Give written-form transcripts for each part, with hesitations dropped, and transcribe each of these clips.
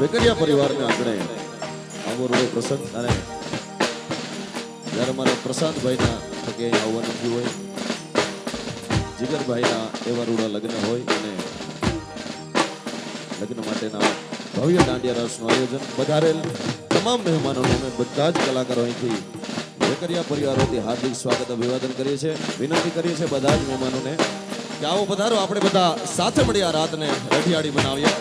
વેકરિયા પરિવારને આપણે આવો રૂડો પ્રસંગ અને જ્યારે મારા પ્રશાંતભાઈના થકે આવવાનું થયું હોય, જીગરભાઈના એવા રૂડા લગ્ન હોય અને લગ્ન માટેના ભવ્ય દાંડિયા રાસનું આયોજન પધારેલ તમામ મહેમાનોને અમે બધા જ કલાકારો અહીંથી વેકરિયા પરિવારોથી હાર્દિક સ્વાગત અભિવાદન કરીએ છીએ. વિનંતી કરીએ છીએ બધા જ મહેમાનોને કે આવો પધારો, આપણે બધા સાથે મળી આ રાતને રઢિયાળી બનાવીએ.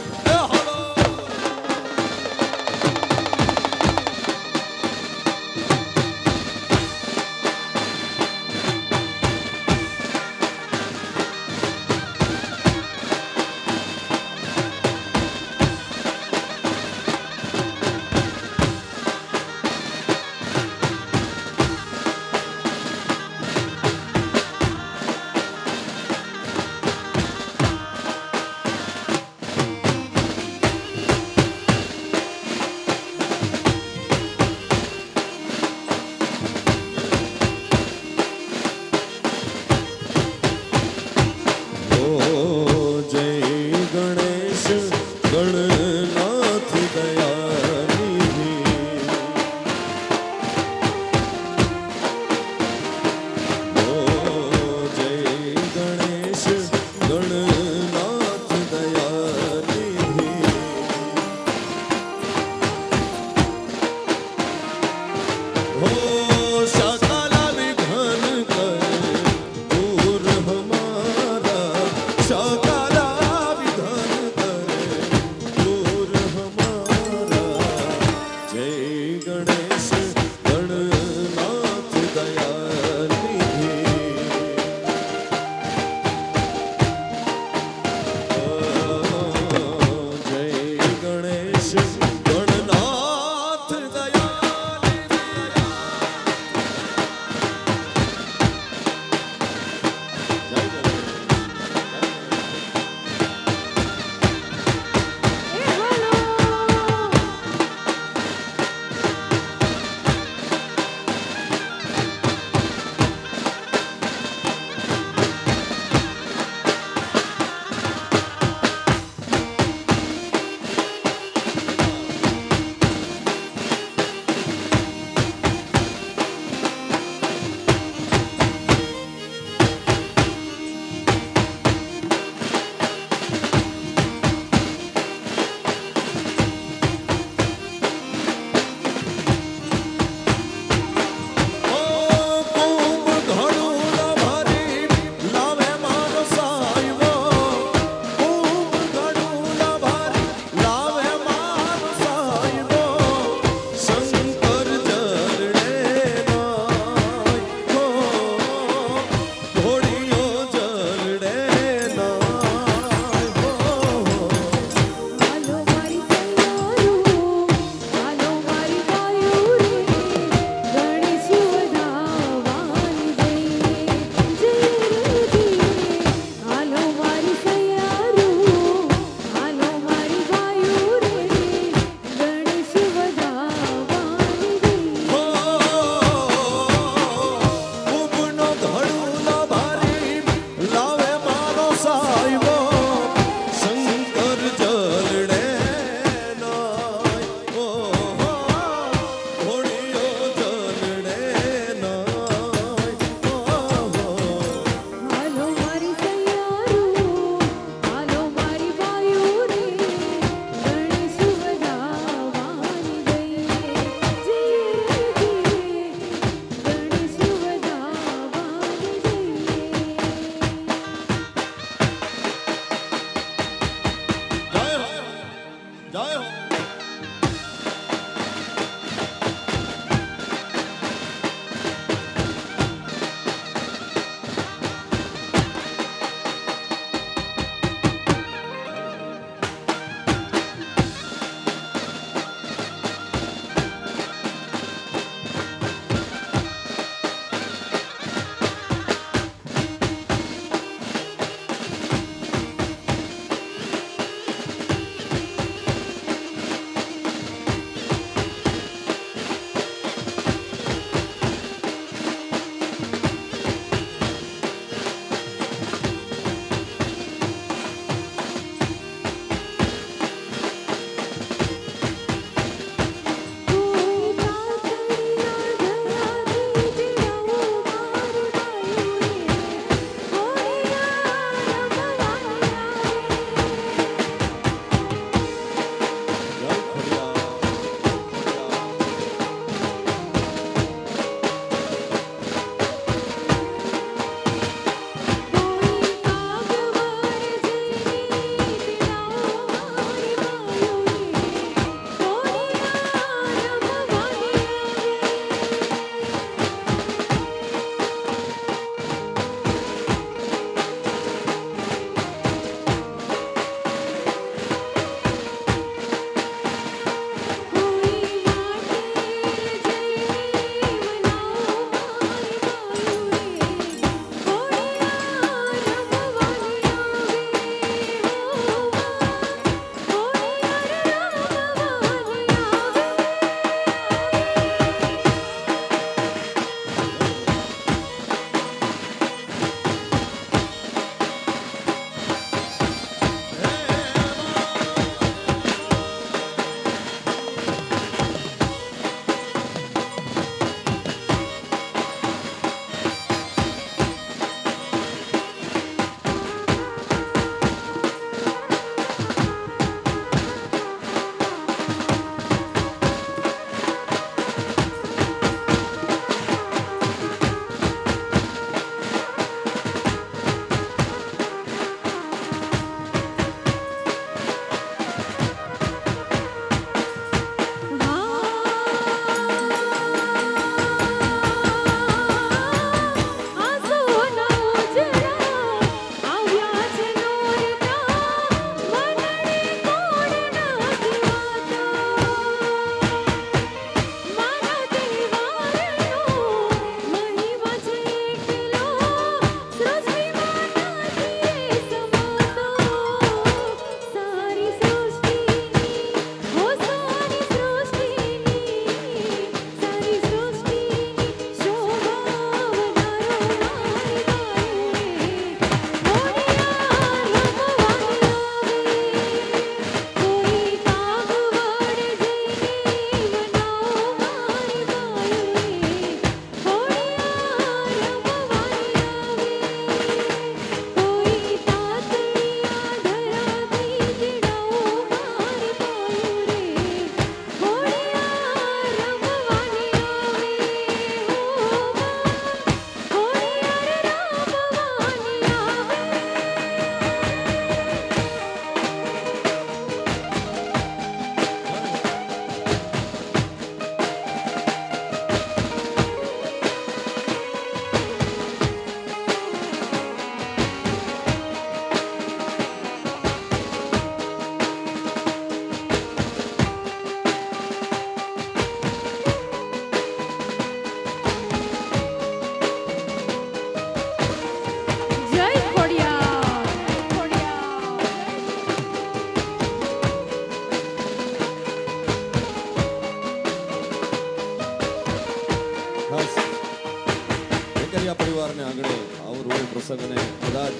વેકરિયા પરિવારને આંગણે આવો રૂડો પ્રસંગ અને બધા જ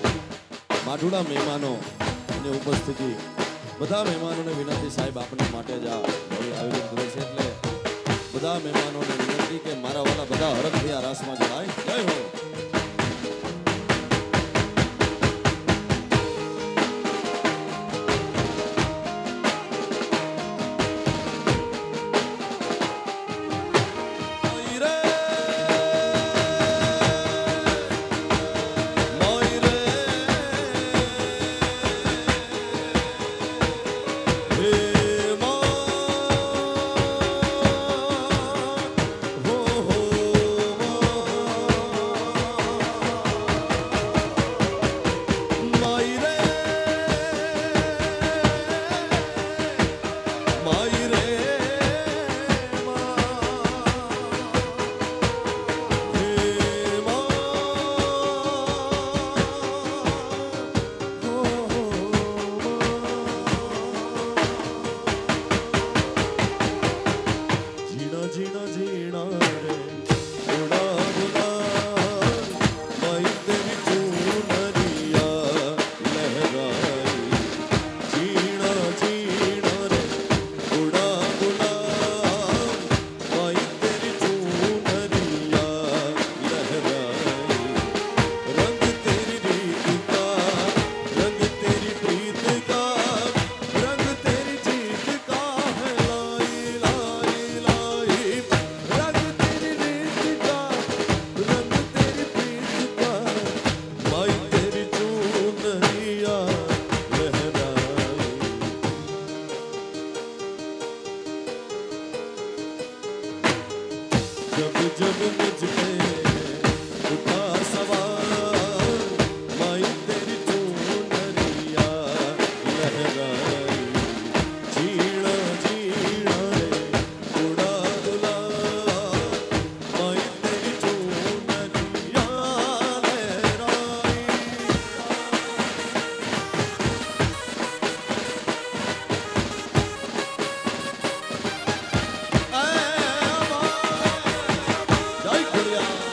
માઢુડા મહેમાનો ની ઉપસ્થિતિ બધા મહેમાનોને વિનંતી સાહેબ આપના માટે જ આ આયોજન કરે છે એટલે બધા મહેમાનોને વિનંતી કે મારા વાલા બધા હરખથી આ રાસમાં જોડાય. જય હો. जब जब मुझ पे उठा सवार माई तेरी चूनरिया लहराई जीना जीना रे उड़ा दुला माई तेरी चूनरिया लहराई. जय खड़िया.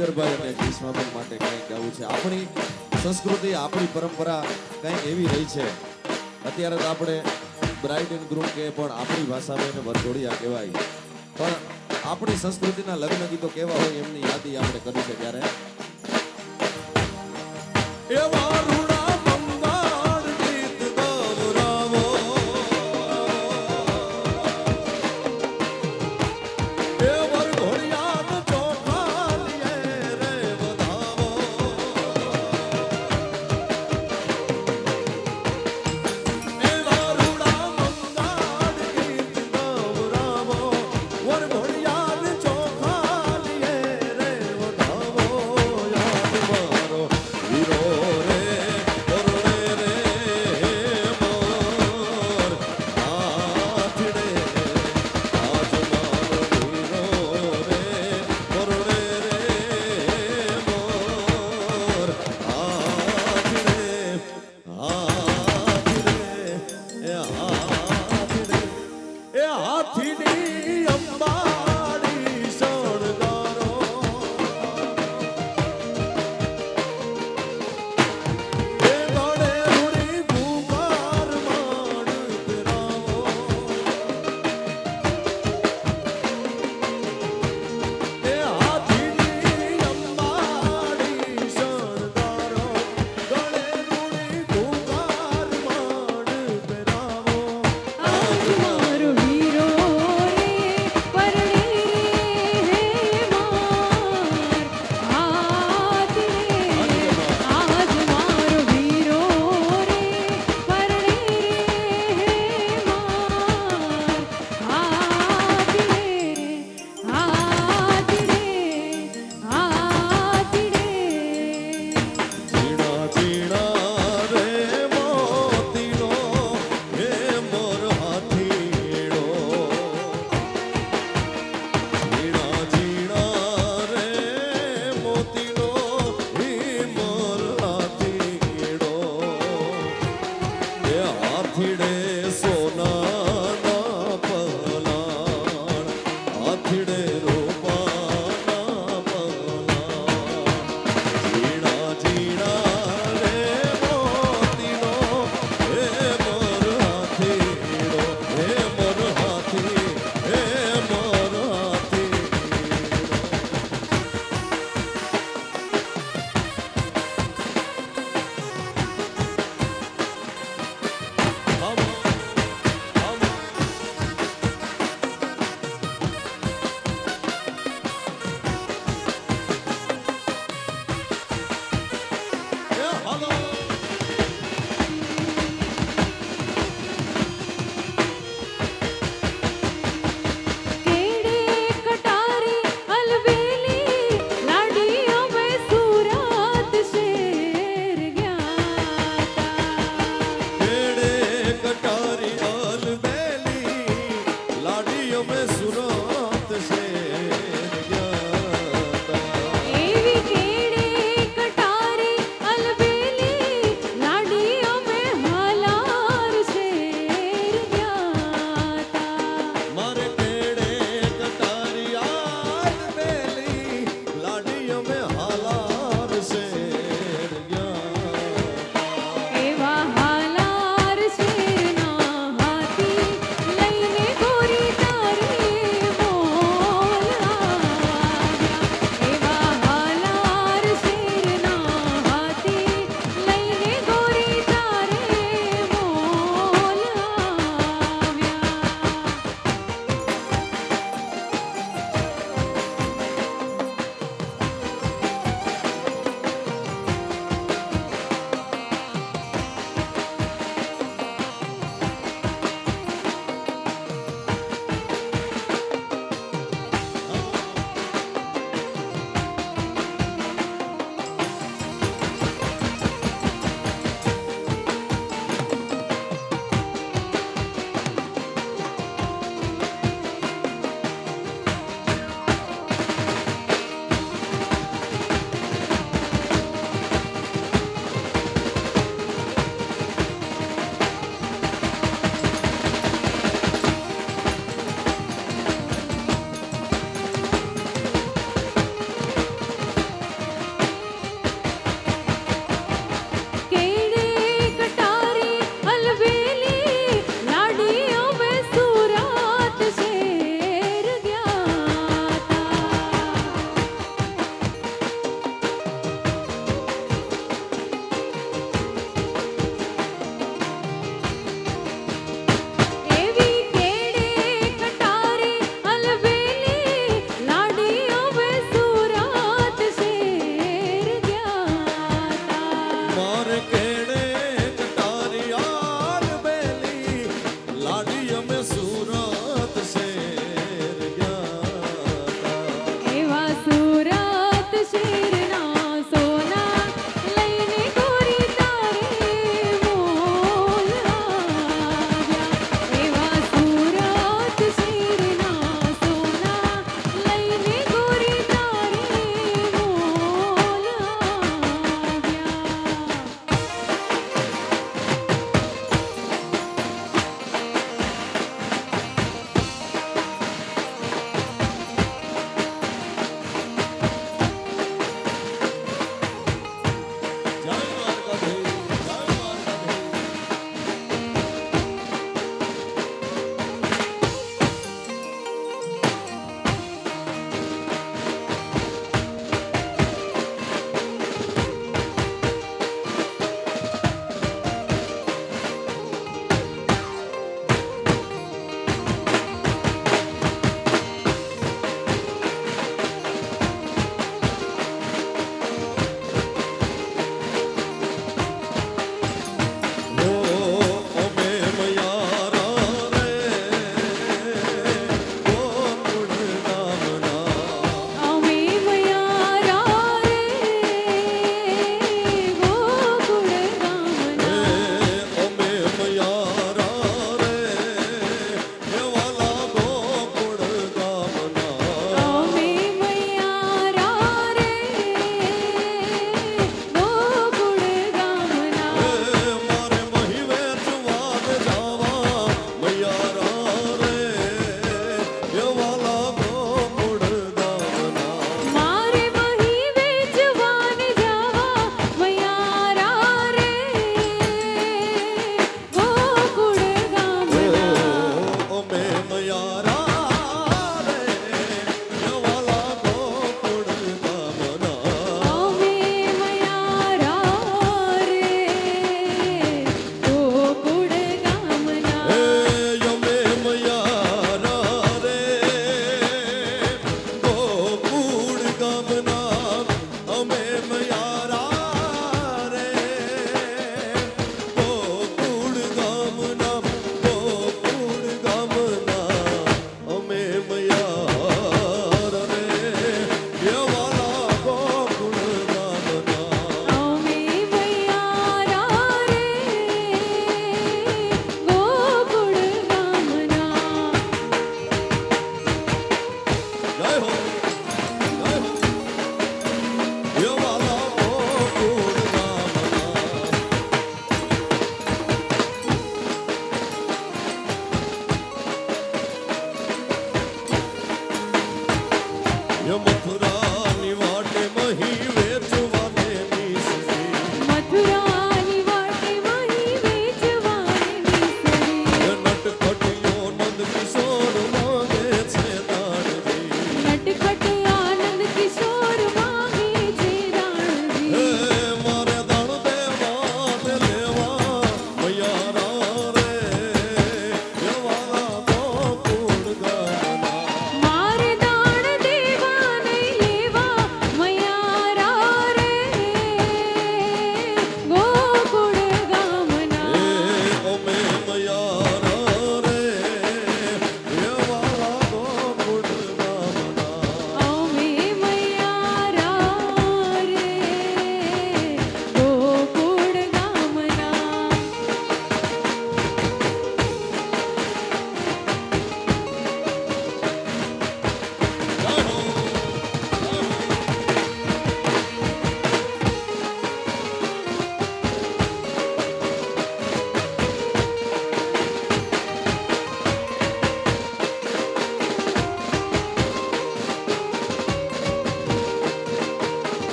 જીગરભાઈ અને ગ્રીષ્માબેન માટે કંઈક ગાવું છે. આપણી સંસ્કૃતિ, આપણી પરંપરા કંઈક એવી રહી છે. અત્યારે તો આપણે બ્રાઇડ એન્ડ ગ્રૂમ કે પણ આપણી ભાષામાં એને વરઘોડિયા કહેવાય, પણ આપણી સંસ્કૃતિના લગ્ન ગીતો કેવા હોય એમની યાદી આપણે કરી છે. ત્યારે એવા રે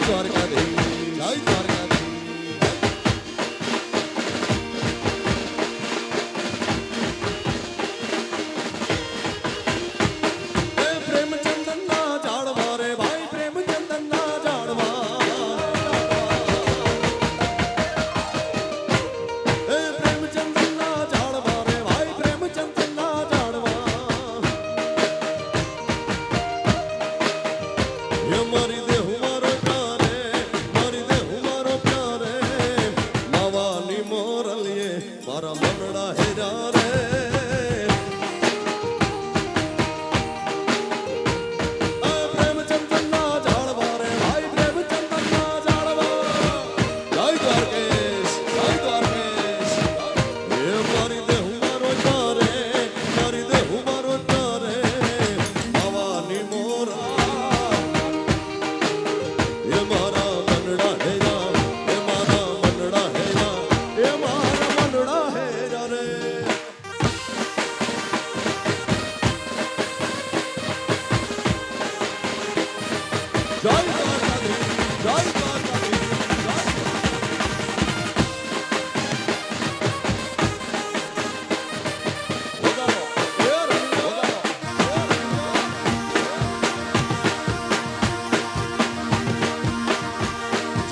દ્વારકાધીશ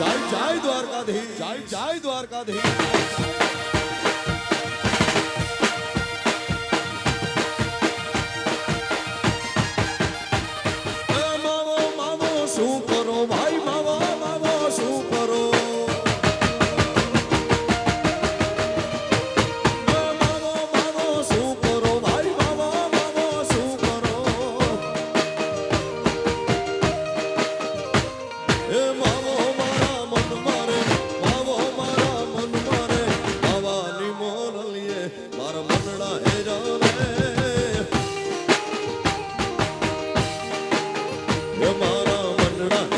જય દ્વારકાધીશ જય દ્વારકાધીશ માવો માવો શું કરો ભાઈ માવો માવો શું કરો માવો માવો શું કરો ભાઈ માવો માવો શું કરો એ માવો મારા મન મારે માવો મારા મન મારે માવાની મોરલીએ મારા મનડા હેરા રે એ મારા મનડા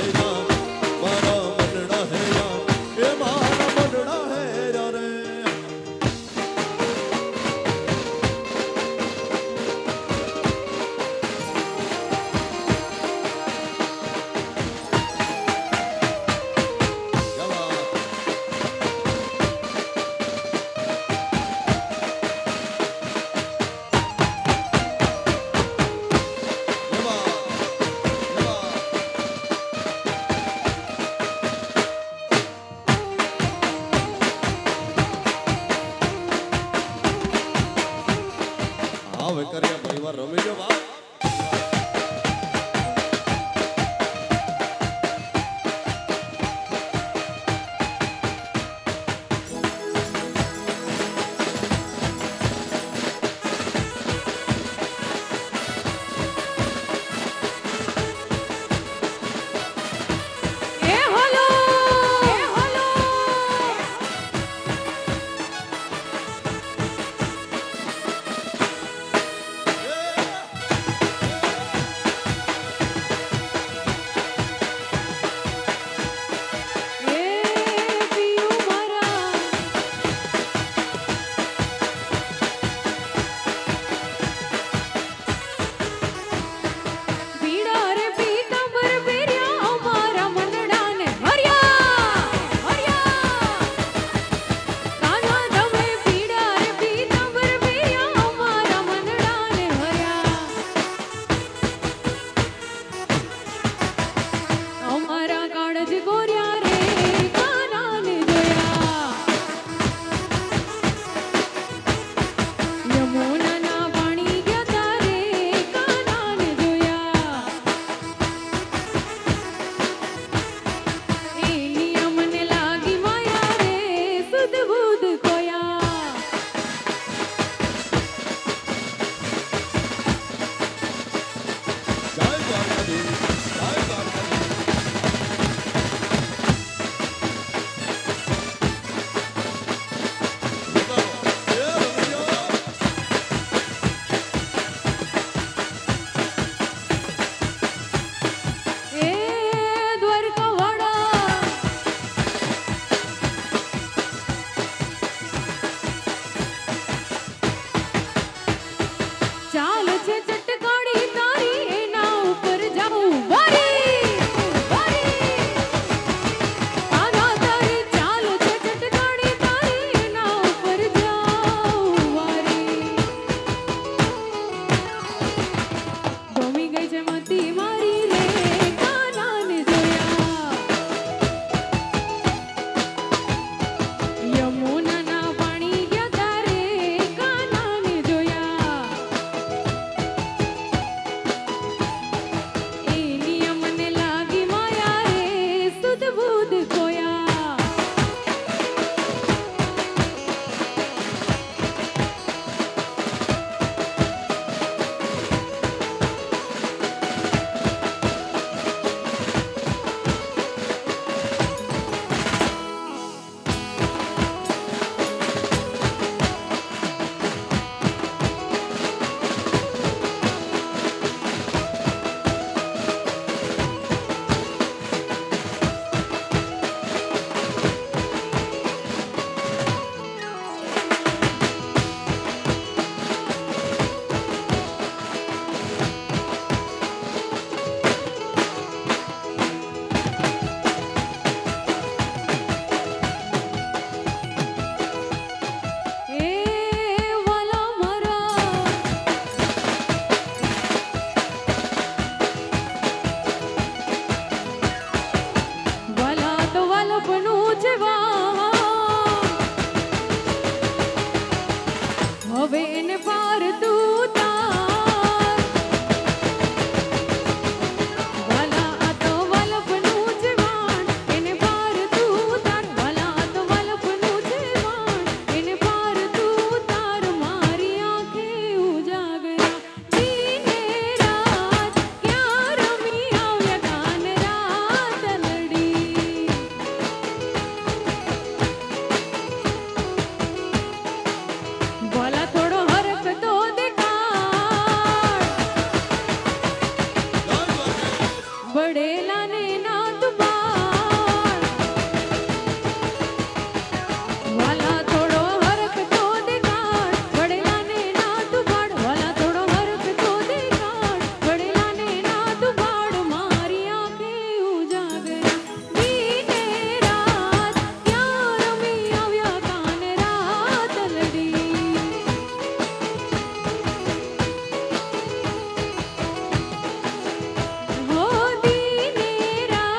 વડેલાને નાત બાળ વાલા થોડો હરખ તો દેખાડ વડેલાને નાત બાળ વાલા થોડો હરખ તો દેખાડ વડેલાને નાત બાળ મારી આંખે ઉજાગરા દીને રાત ક્યાં રમી આવ્યા કાન રાત લડી હો દીને રાત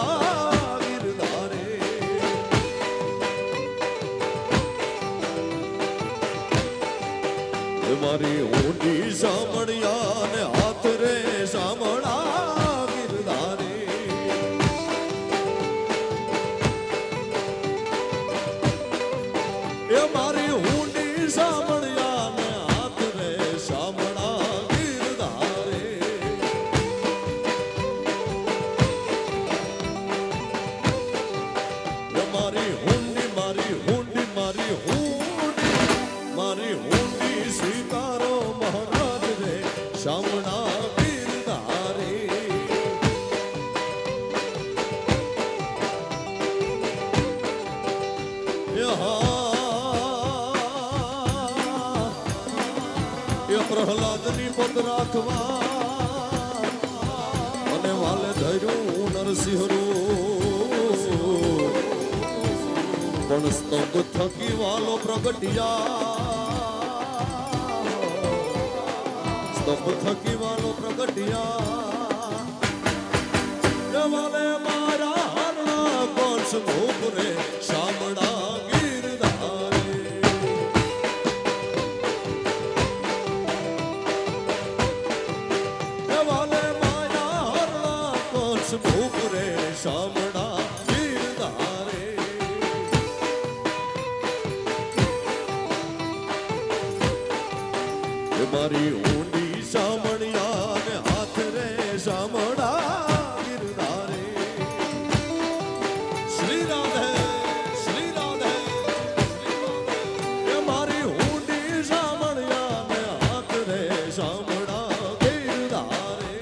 શામળા ગિરધારે મારી ઊંડી શામળિયા ને હાથ રે શામળા ગિરધારે એ મારી ઊંડી શામળિયા ને હાથ રે શામળા ગિરધારે એ મારી ઊંડી મારી ઊંડી મારી ઊંડી મારી ઊંડી સ્વીકારો મહારાજ રે શામળા ગિરધારે એ પ્રહલાદની પદ રાખવા અને વાલે ધર્યું નરસિંહનું પણ સ્તંભ થકી વાલો પ્રગટિયા સ્તંભ થકી વાલો પ્રગટિયા વાલે મારા હરણા કોણ મુખ રે શામળા ગિરધારે વાલે મારા હરણા કોણ મુખ રે શામળા ગિરધારે મારી ઊંડી શામળિયા ને હાથ રે શામળા ગિરધારે શ્રી રાધે શ્રી રાધે એ મારી ઊંડી શામળિયા ને હાથ રે શામળા ગિરધારે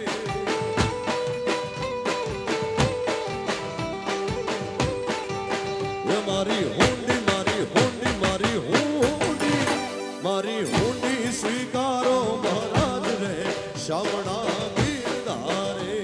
એ મારી ઊંડી મારી ઊંડી મારી ઊંડી મારી ઊંડી સ્વીકારો મહારાજ રે શામળા ગિરધારે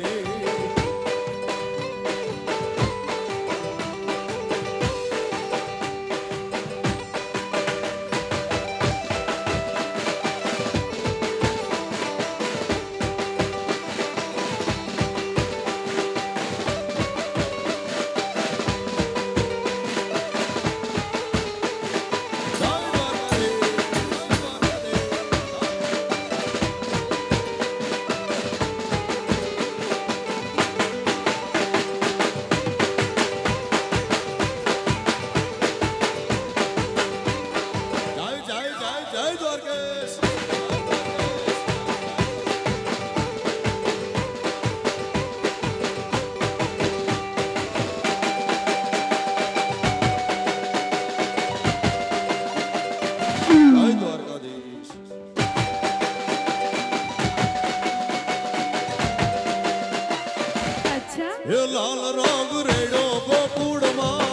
અચ્છા એ લાલ રંગ રેડો ગોકુળમાં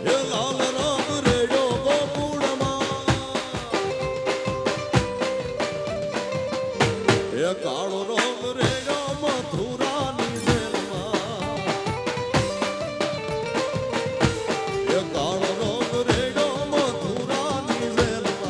એ લાલ રંગ રેડો ગોકુળમાં એ કાળો રંગ રેડો મથુરાની જેલમાં એ કાળો રંગ રેડો મથુરાની જેલમાં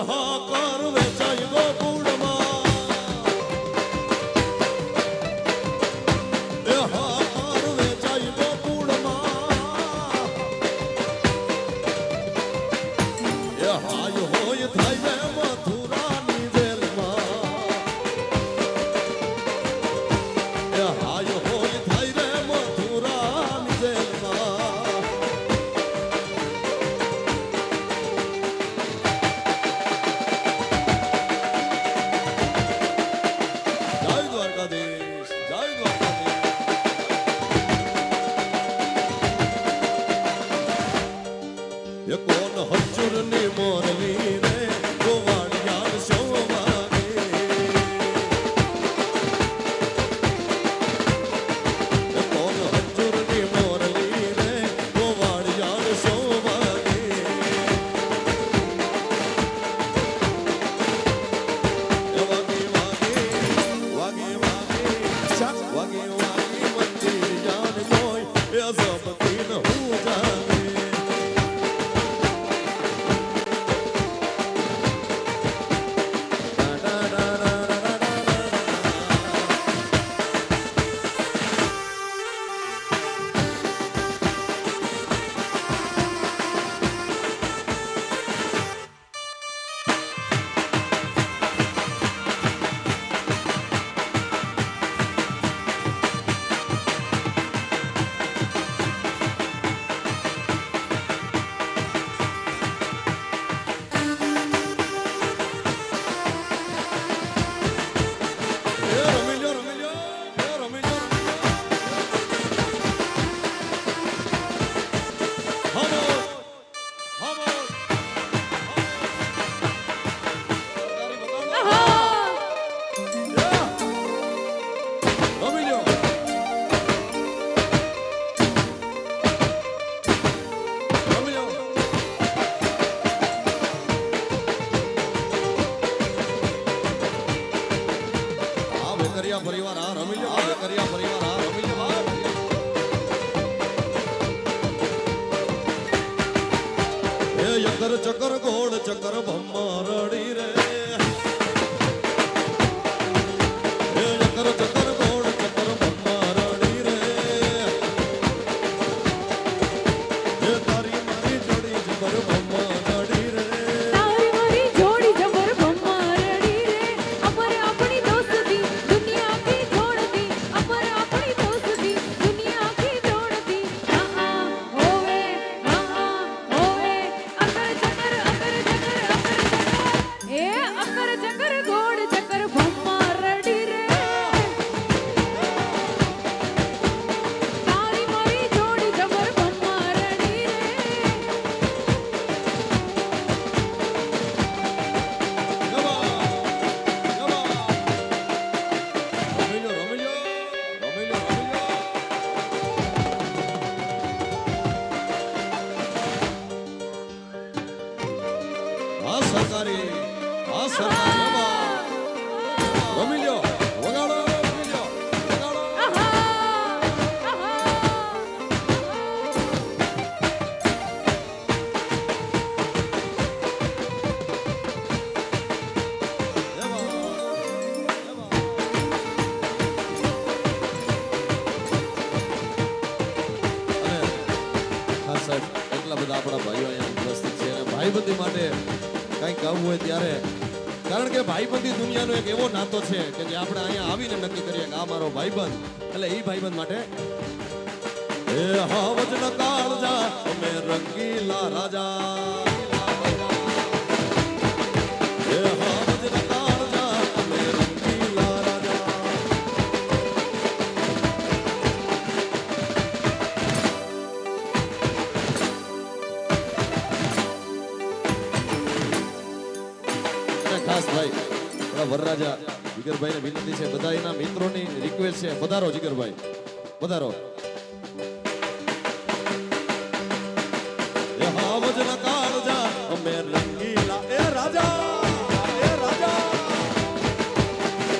હા કર વેચાઈ ગોકુળ વેકરિયા પરિવાર આ રમી લો વેકરિયા પરિવાર આ રમી લો એ યકર ચકર ગોળ ચકર ભમરડી રે એ યકર ચકર ગોળ ચકર ભમરડી રે એ તારી મારી જોડી જબર ભમરડી રે તારી મારી જોડી જબર ભમરડી રે અમર આપણી દોસ્તી દુનિયા કી જોડતી અમર આપણી દોસ્તી દુનિયા કી જોડતી હોવે અકર ચકર એ અકર ચકર ગોળ ચકર ભમરડી રે તારી મારી જોડી જબર ભમરડી રે એટલા બધા આપણા ભાઈઓ અહીંયા ઉપસ્થિત છે અને ભાઈબંધી માટે કંઈક ગાવું હોય ત્યારે કારણ કે ભાઈબંધી દુનિયાનો એક એવો નાતો છે કે જે આપણે અહીંયા આવીને નક્કી કરીએ કે આ મારો ભાઈબંધ એટલે એ ભાઈબંધ માટે એ હાવજન કાળજા અમે રંગીલા રાજા એ હાવજન કાળજા અમે રંગીલા રાજા ખાસ ભાઈ આપણા વરરાજા જીગરભાઈને વિનંતી છે બધા એના મિત્રોની રિક્વેસ્ટ છે પધારો જીગરભાઈ પધારો એ હાવજના કાળજા અમે રંગીલા એ રાજા એ રાજા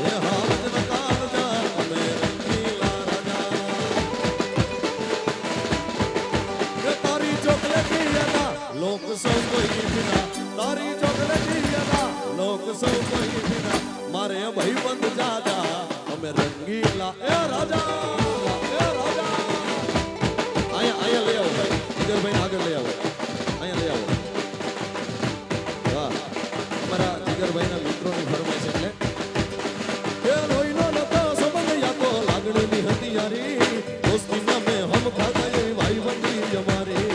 એ હાવજના કાળજા અમે રંગીલા રાજા એ તારી ચોકલેટી યદા લોક સૌ કોઈ વિના તારી ચોકલેટી યદા લોક સૌ કોઈ વિના મારે ભાઈબંધ જાજા અમે રંગીલા એ રાજા એ રાજા આયા લઈ આવો ભાઈ જીગરભાઈ આગળ લઈ આવો અહીંયા લઈ આવો વાહ અમારા જીગરભાઈના મિત્રોની ફરમાઈશ એટલે એ રોઈનો નતો સંબંધ યાતો લાગણીની હતી યારી દોસ્તીમાં મેં હમ ખાતા એવી ભાઈબંધી અમારી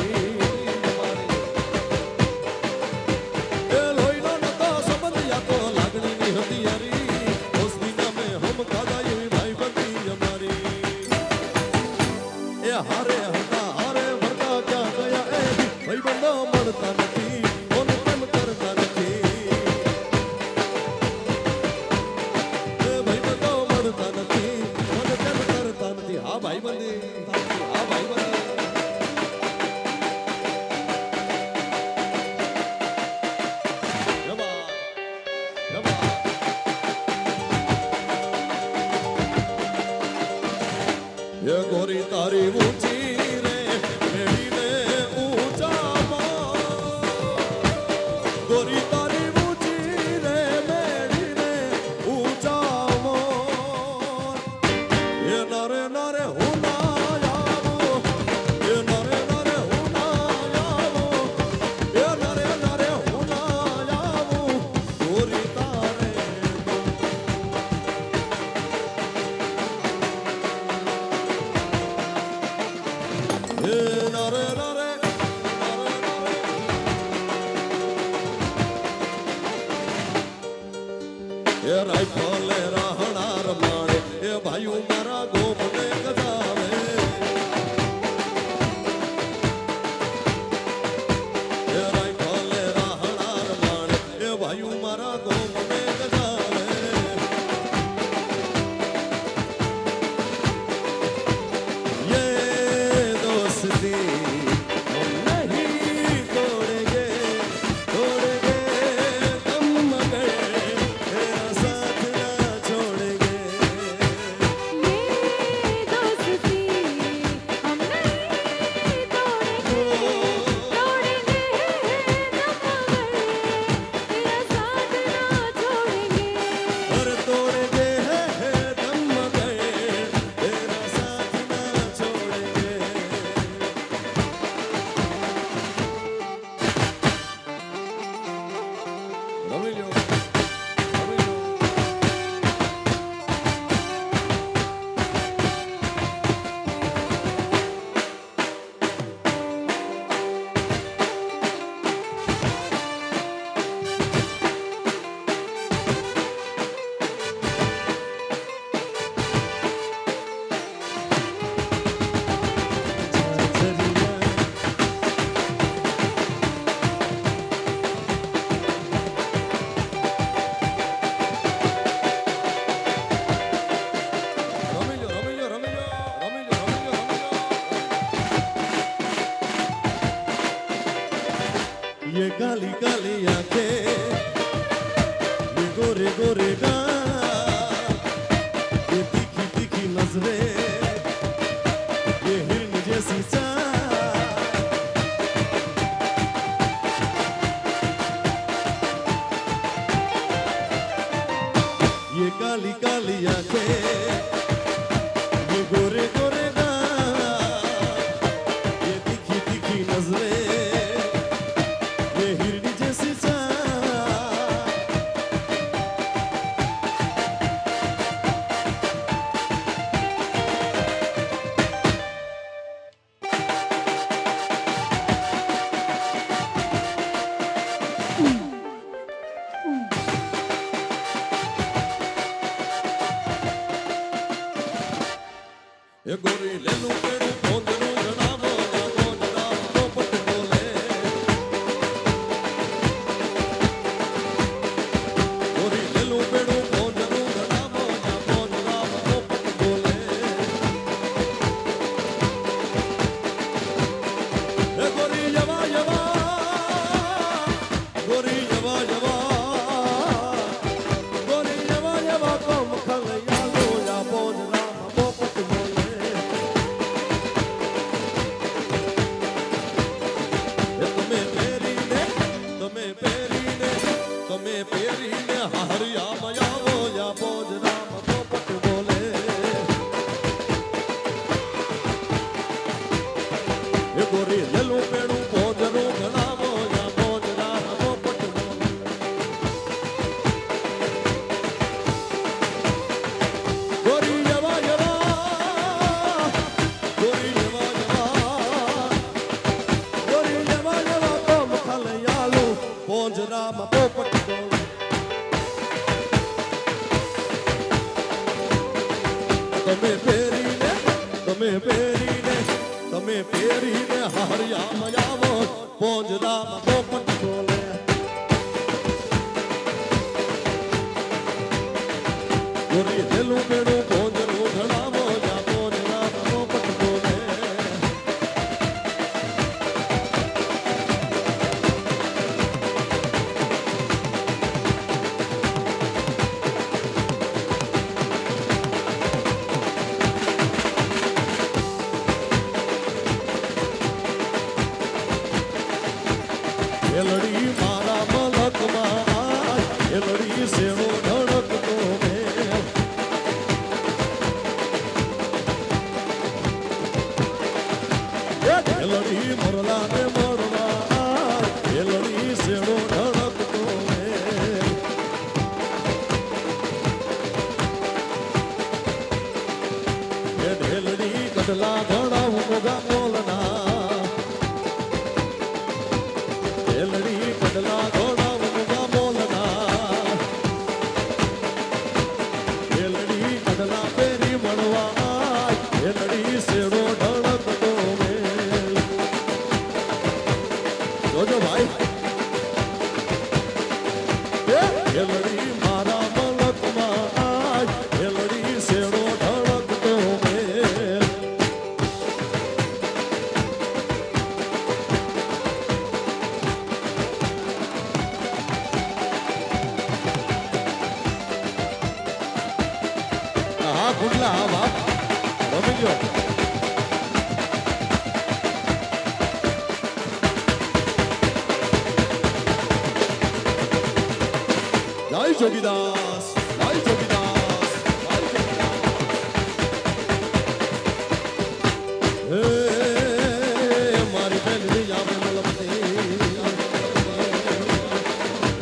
હારે હતા હારે ભરતા ક્યાં ગયા એ ભાઈબંધો મળતા નથી કોને પ્રેમ કરતા નથી એ ભાઈબંધો મળતા નથી કોને પ્રેમ કરતા નથી હા ભાઈબંધી હા ભાઈબંધી જવા જવા એ ગોરી તારી ઊંચી રે મેળીને ઊંચામાં ગોરી તારી ઊંચી રે મેળીને ઊંચામાં એ નરે નરે હું ના આવો એ નરે નરે હું ના આવો એ નરે નરે હું ના આવો ગોરી તારે એ રાઈફલે રહણાર માળે એ ભાઈઓ મારા ગોમને ગજાવે એ રાઈફલે રહણાર માળે એ ભાઈઓ મારા ગોમને ગજાવે ये दोस्ती नहीं तोड़ेंगे तोड़ेंगे हम मगर तेरा साथ ना छोड़ गोरे गाल, ये तीखी तीखी नजरें, ये हिरन जैसी चाल, ये काली काली आंखें, ये गोरे गोरे गाल, ये तीखी तीखी नजरें, ये हिरनी जैसी चाल। ये गोरी ले लूं पेड़ू भोंदरू जनाबो जाबो जनाब पोपट बोले, गोरी ले लूं पेड़ू भोंदरू जनाबो जाबो जनाब पोपट बोले, ये गोरी यवा यवा, गोरी यवा यवा, गोरी यवा यवा कोम खलया लो या बोल राम पोपट बोले। તમે પેરીને હારિયા મયાવો યા બોજ રામ પોપટ બોલે, એ ગોરી લેલું પેડું ભોજનું ગણાવો યા બોજ રામ પોપટ બોલે, ગોરી યવા યવા, ગોરી યવા યવા, ગોરી યવા યવા કોમ ખલયાલો બોજ રામ પોપટ બોલે, તમે પેરીને, તમે પેરીને, તમે પેરીને હારિયા મયાવો બોજ રામ પોપટ બોલે, ગોરી લેલું પેડું ભોજનું ઘડાવો યા બોજ રામ પોપટ બોલે, એ લડી મારા મલકમાં આય, એ લડી સેવો ધડકતો મેં, એ લડી મોરલાને મળવા આય, એ લડી સેવો ધડકતો મેં, એ ઢેલડી કડલા ધડાવું મોગા મોલના, એલડી કડલા ઘોડા મુગા બોલના, એલડી કડલા પેરી મળવા, એલડી સેડો ઢળકતો મેં, જોજો ભાઈ, એલડી મારા મલકમાં, એલડી સેડો ઢળકતો મેં, હા ગુડલા હા બાપ રમી ગયો, જય જોગીદાસ, જય જોગીદાસ, જય જોગીદાસ, હે મારી બેલડી આવે મલમતી,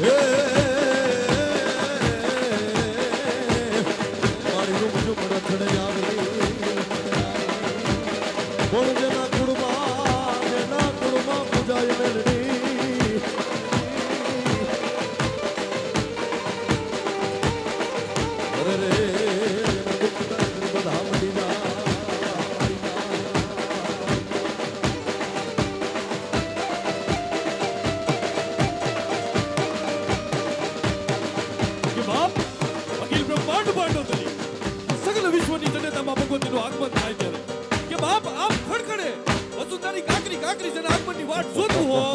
હે મારી રૂમ રૂમ રખડે આવે, બોલ જેના કુળમાં પૂજાય મેલડી, અરે રે બધા મળી જા, કે બાપ અખિલ બ્રહ્માંડ પાંડોતરી સકલ વિશ્વની જનતામાં ભગવતીનું આગમન થાય ત્યારે કે બાપ આપ ખડખડે વસુંધરાની કાકરી કાકરી જેના આગમનની વાટ જોતું હોય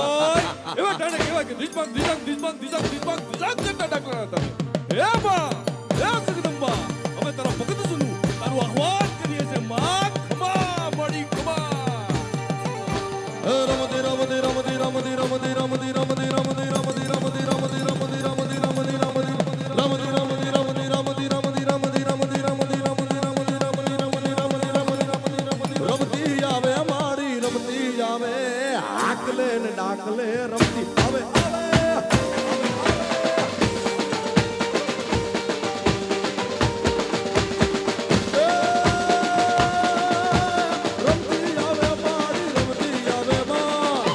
એવા ટાણે કહેવાય કે દિશમાંગ દિશાંગ દિશમાંગ દિશાંગ દિશમાંગ દિશાંગ કરતા ડાકરા હતા હે બા હે જગદંબા અમે તારા ભગત સુનું તારું આહ્વાન કરીએ છે માં ખમા મળી ખમા રમતી રમતી રમતી રમતી રમતી રમતી રમતી રમતી રમતી રમતી રમતી રમતી રમતી રમતી રમતી આવે માડી રમતી આવે હાકલે ને ડાકલે રમતી આવે રમતી આવે માડી રમતી આવે માં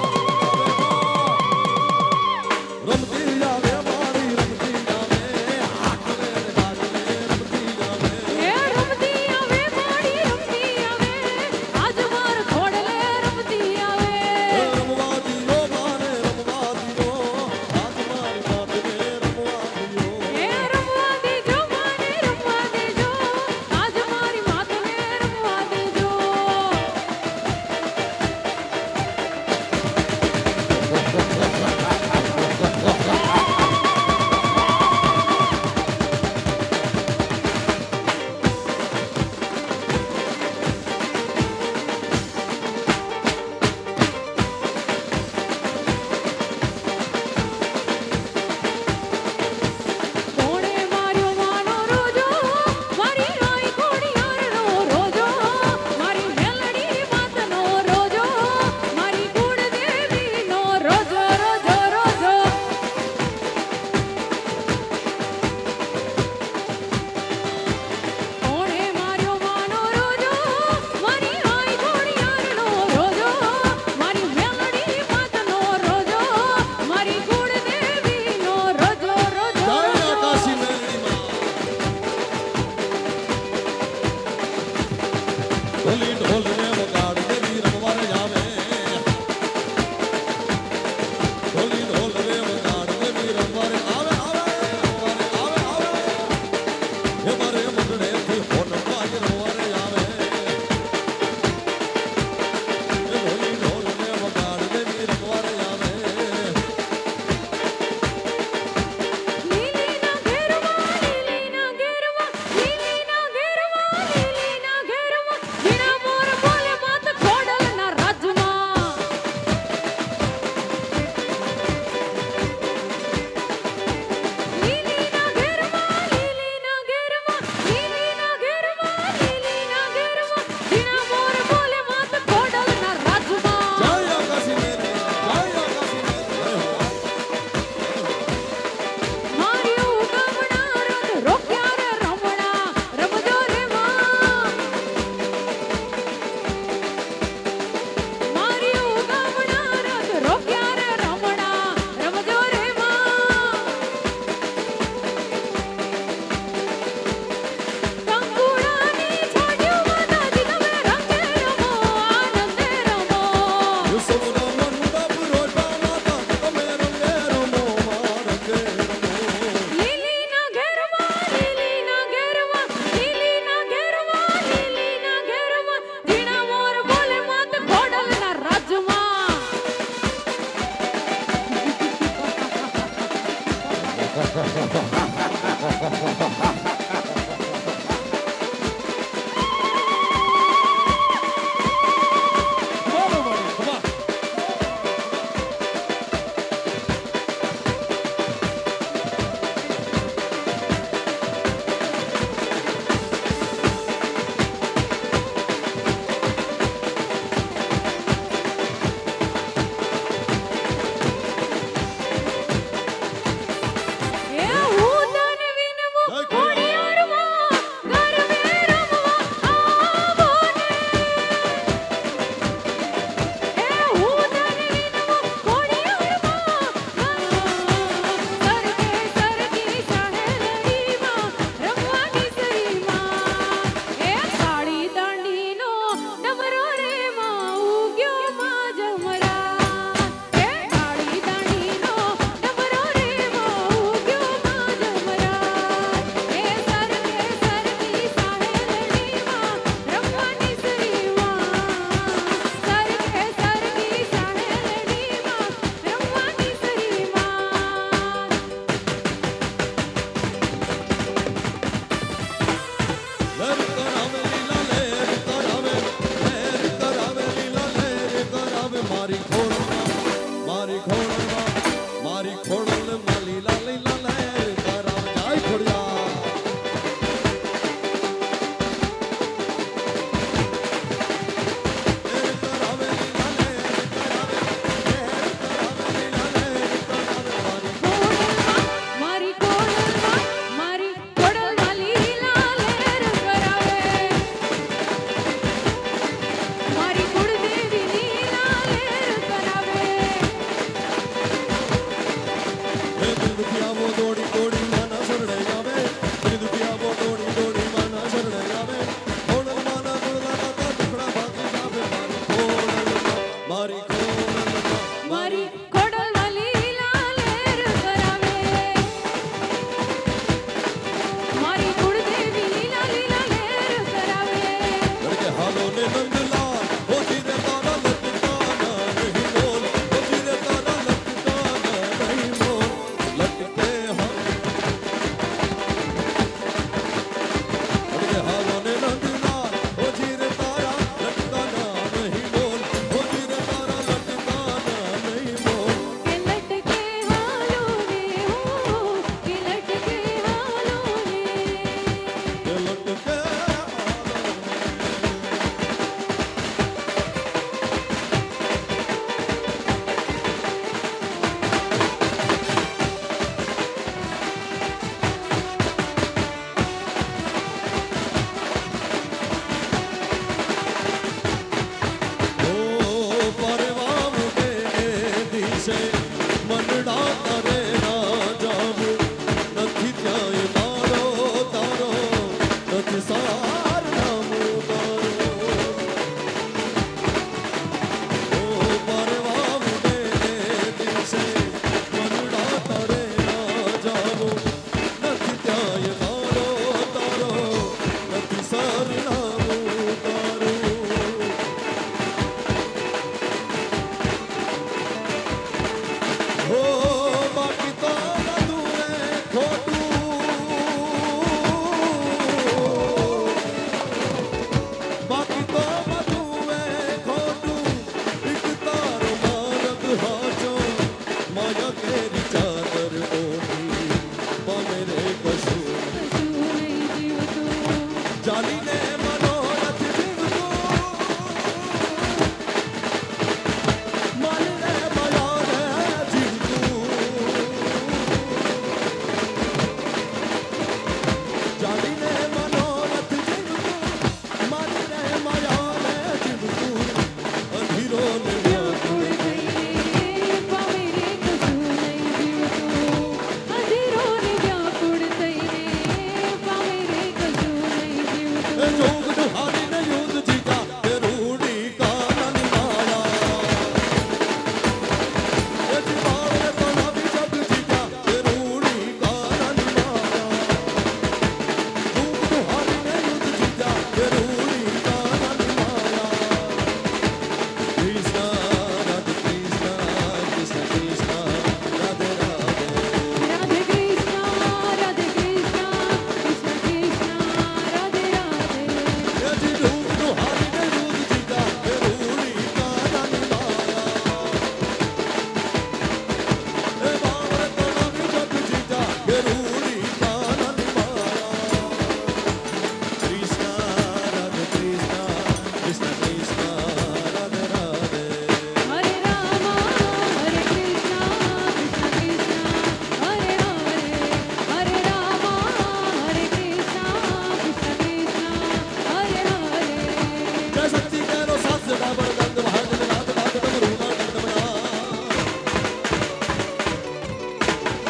સારનામું તારું ઓ પરવા ઉડે દિવસે મરડા તારે ના જાવું નથી ત્યાંય મારો તારો નથી સરનામું તારું હો બાકી તો બધું એ ખોટું બાકી તો બધું એ ખોટું એક તારો મારગ હાચો માયા કેરી ચાદર ઓઢી પામે રે કશું કશું નહીં જીવતું જાલીને મનોરથ જીવતું માલને માયાને જીવતું જાલીને મનોરથ જીવતું માલને માયાને જીવતું અધીરો ને વ્યાકુળ થઈને પામે રે કશું નહીં જીવતું અધીરોને વ્યાકુળ થઈને પામે રે કશું નહીં જીવતું જોગનું હારીને યુદ્ધ જીતા તે રૂડી કાનની માયા એ જીવાળે તણાવી જગ જીતા તે રૂડી કાનની માયા જોગનું હારીને યુદ્ધ જીતા તે રૂડી કાનની માયા કૃષ્ણ રાધે કૃષ્ણ કૃષ્ણ કૃષ્ણ રાધે રાધે રાધે કૃષ્ણ રાધે કૃષ્ણ કૃષ્ણ કૃષ્ણ રાધે રાધે એ જીવનું હારીને યુદ્ધ જીતા તે રૂડી કાનની માયા એ બાવળે તણાવી જગ જીતા તે રૂડી કાનની માયા કૃષ્ણ રાધે કૃષ્ણ કૃષ્ણ કૃષ્ણ રાધે રાધે હરે રામ હરે કૃષ્ણ કૃષ્ણ કૃષ્ણ હરે હરે હરે રામ હરે કૃષ્ણ કૃષ્ણ કૃષ્ણ હરે હરે જય શક્તિ કેરો સાથ ડાબર ગંધ ભાગન નાથ નાથ ડમરૂ ના ડમના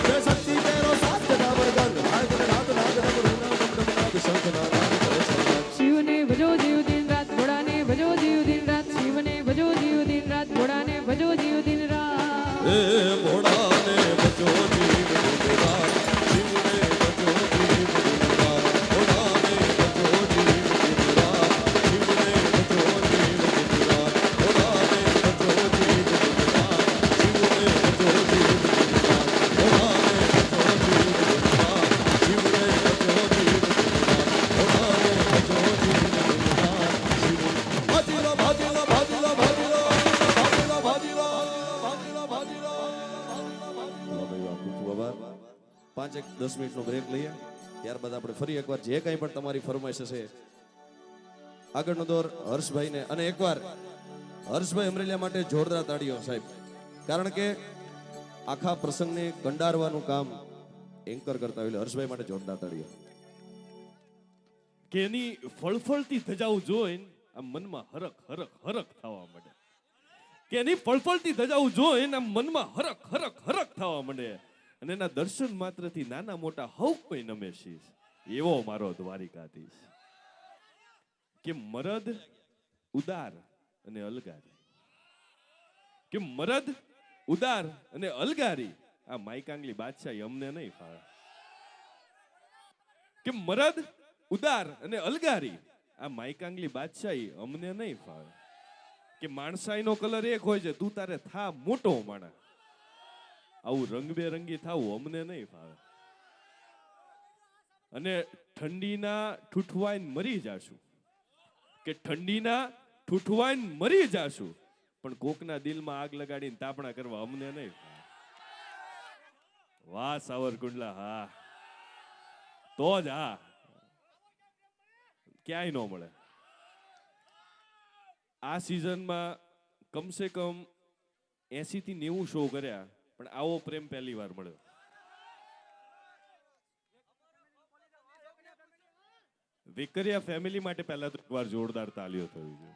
જય શક્તિ કેરો સાથ ડાબર ગંધ ભાગન નાથ નાથ ડમરૂ ના ડમના શંખ ના નાદ કરે છે શિવને ભજો જીવ દિન રાત ભોળાને ભજો જીવ દિન રાત શિવને ભજો જીવ દિન રાત ભોળાને ભજો જીવ દિન રાત એ મોડાને બચો જીવ દિનરા શિવને બચો જીવ દિનરા મોડાને બચો જીવ દિનરા શિવને બચો જીવ દિનરા મોડાને બચો જીવ દિનરા શિવને બચો જીવ દિનરા મોડાને બચો જીવ દિનરા શિવને બચો જીવ દિનરા મોડાને બચો જીવ દિનરા શિવ ભાજીલો ભાજીલો ભાજીલો ભાજીલો ભાજીલો ભાજીલો ભાજીલો ભાજીલો 5-10 મિનિટનો બ્રેક લઈએ ત્યારબાદ આપણે ફરી એકવાર જે કંઈ પણ તમારી ફરમાઈશ હશે આગળનો દોર હર્ષભાઈને અને એકવાર હર્ષભાઈ અમરેલિયા માટે જોરદાર તાળીઓ સાહેબ કારણ કે આખા પ્રસંગને કંડારવાનું કામ એન્કર કરતા હોય એટલે હર્ષભાઈ માટે જોરદાર તાળીઓ કે એની ફળફળતી ધજાઓ જોઈને આમ મનમાં હરખ હરખ હરખ થવા માંડે કે એની ફળફળતી ધજાઓ જોઈને આમ મનમાં હરખ હરખ હરખ થવા માંડે અને એના દર્શન માત્રથી નાના મોટા હવ કોઈ નમે શીશ એવો મારો દ્વારિકાધીશ કે મરદ ઉદાર અને અલગારી કે મરદ ઉદાર અને અલગારી આ માઈકાંગલી બાદશાહી અમને નહીં ફાવે કે મરદ ઉદાર અને અલગારી આ માઈકાંગલી બાદશાહી અમને નહીં ફાવે કે માણસાઈનો કલર એક હોય છે તું તારે થા મોટો માણા આવું રંગબેરંગી થાવું અમને નહીં ફાવે અને ઠંડીના ઠૂઠવાઈને મરી જાશું કે ઠંડીના ઠૂઠવાઈને મરી જાશું પણ કોકના દિલમાં આગ લગાડીને તાપણા કરવા અમને નહીં ફાવે વાહ સાવરકુંડલા હા તો જ હા ક્યાંય ન મળે આ સિઝનમાં કમસે કમ 80 થી 90 શો કર્યા પણ આવો પ્રેમ પહેલી વાર મળ્યો વેકરિયા ફેમિલી માટે પહેલા તો એકવાર જોરદાર તાલીઓ થવી જોઈએ